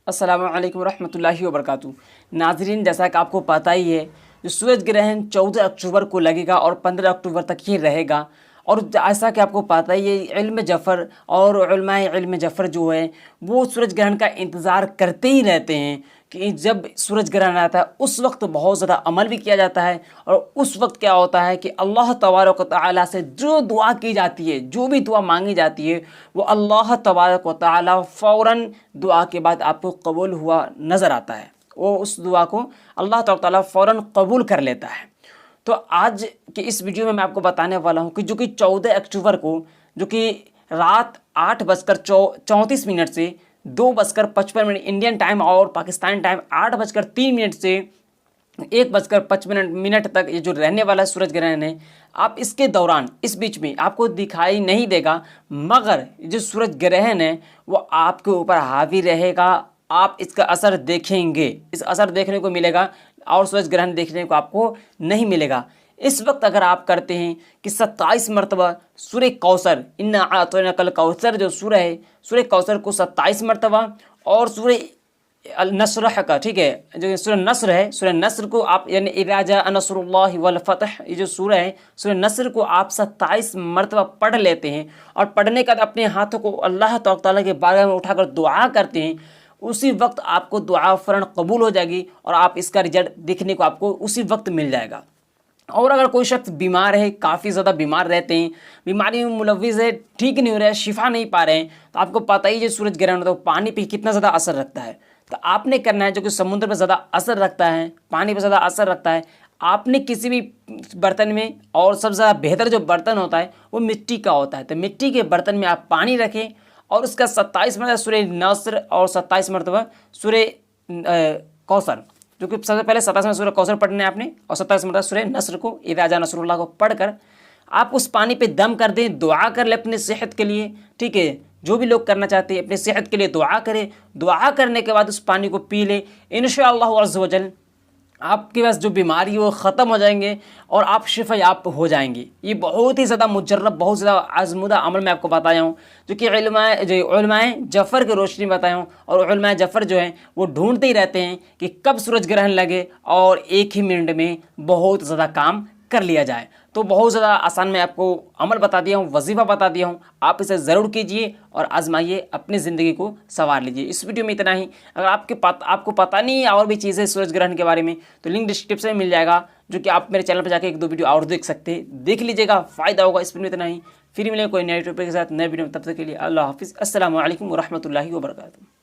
अस्सलामु अलैकुम रहमतुल्लाहि व बरकातुहू। नाज़रीन, जैसा कि आपको पता ही है, जो सूरज ग्रहण 14 अक्टूबर को लगेगा और 15 अक्टूबर तक ही रहेगा। और ऐसा कि आपको पता ही है, इल्म जफ़र और उलमाए इल्म जफ़र जो है वो सूरज ग्रहण का इंतज़ार करते ही रहते हैं कि जब सूरज ग्रहण आता है उस वक्त बहुत ज़्यादा अमल भी किया जाता है। और उस वक्त क्या होता है कि अल्लाह तबारक व तआला से जो दुआ की जाती है, जो भी दुआ मांगी जाती है, वो अल्लाह तबारक व तआला फ़ौरन दुआ के बाद आपको कबूल हुआ नज़र आता है। वो उस दुआ को अल्लाह ताला फ़ौरन कबूल कर लेता है। तो आज के इस वीडियो में मैं आपको बताने वाला हूँ कि जो कि 14 अक्टूबर को, जो कि रात 8:34 से 2:55 इंडियन टाइम और पाकिस्तान टाइम 8:03 से 1:55 तक ये जो रहने वाला सूरज ग्रहण है, आप इसके दौरान इस बीच में आपको दिखाई नहीं देगा, मगर जो सूरज ग्रहण है वो आपके ऊपर हावी रहेगा। आप इसका असर देखेंगे, इस असर देखने को मिलेगा और सूरज ग्रहण देखने को आपको नहीं मिलेगा। इस वक्त अगर आप करते हैं कि 27 मरतबा सूर्य कौसर, इन्ना आतैनाकल कौसर, जो सूर्य है सूर्य कौसर को 27 मरतबा, और सूर्य नस्र का, ठीक है, जो सूर्य नस्र है, सूर्य नस्र को आप यानी इज़ा जाअ नस्रुल्लाहि वल फतह, ये जो सूर्य है सूर्य नस्र को आप 27 मरतबा पढ़ लेते हैं। और पढ़ने के बाद अपने हाथों को अल्लाह ताला के बारे में उठाकर दुआ करते हैं, उसी वक्त आपको दुआ फ़ौरन कबूल हो जाएगी और आप इसका रिजल्ट देखने को आपको उसी वक्त मिल जाएगा। और अगर कोई शख्स बीमार है, काफ़ी ज़्यादा बीमार रहते हैं, बीमारी में मुलव्विस है, ठीक नहीं हो रहा है, शिफा नहीं पा रहे हैं, तो आपको पता ही है सूरज ग्रहण तो पानी पे कितना ज़्यादा असर रखता है। तो आपने करना है, जो कि समुद्र पर ज़्यादा असर रखता है, पानी पर ज़्यादा असर रखता है, आपने किसी भी बर्तन में, और सबसे ज़्यादा बेहतर जो बर्तन होता है वो मिट्टी का होता है, तो मिट्टी के बर्तन में आप पानी रखें और उसका 27 मरतबा सूर्य नस्र और 27 मरतबा सूर्य कौसर, जो कि सबसे पहले 27 सूर्य कौसर पढ़ने आपने, और 27 मरतबा सूर्य नस्र को, इज़ा जाअ नस्रुल्लाह को पढ़कर आप उस पानी पे दम कर दें, दुआ कर ले अपनी सेहत के लिए। ठीक है, जो भी लोग करना चाहते हैं अपनी सेहत के लिए दुआ करें, दुआ करने के बाद उस पानी को पी लें, इंशाअल्लाह अज़्ज़ व जल आपके पास जो बीमारी है वो ख़त्म हो जाएंगे और आप शिफ़ायाब हो जाएंगे। ये बहुत ही ज़्यादा मुजर्रब, बहुत ज़्यादा आज़मुदा अमल मैं आपको बताया हूँ, जो कि उलमाए जफ़र की रोशनी बताया हूँ। और उलमाए जफ़र जो हैं वो ढूंढते ही रहते हैं कि कब सूरज ग्रहण लगे और एक ही मिनट में बहुत ज़्यादा काम कर लिया जाए। तो बहुत ज़्यादा आसान मैं आपको अमल बता दिया हूँ, वजीफ़ा बता दिया हूँ, आप इसे ज़रूर कीजिए और आजमाइए, अपनी ज़िंदगी को संवार लीजिए। इस वीडियो में इतना ही। अगर आपको पता नहीं है और भी चीज़ें सूरज ग्रहण के बारे में, तो लिंक डिस्क्रिप्शन में मिल जाएगा, जो कि आप मेरे चैनल पर जाकर 1-2 वीडियो और देख सकते हैं, देख लीजिएगा, फ़ायदा होगा। इस वीडियो में इतना ही, फिर मिलेंगे कोई नए टॉपिक के साथ नए वीडियो में। तब तक के लिए अल्लाह हाफ़िज़, अस्सलामु अलैकुम व रहमतुल्लाहि व बरकातुहू।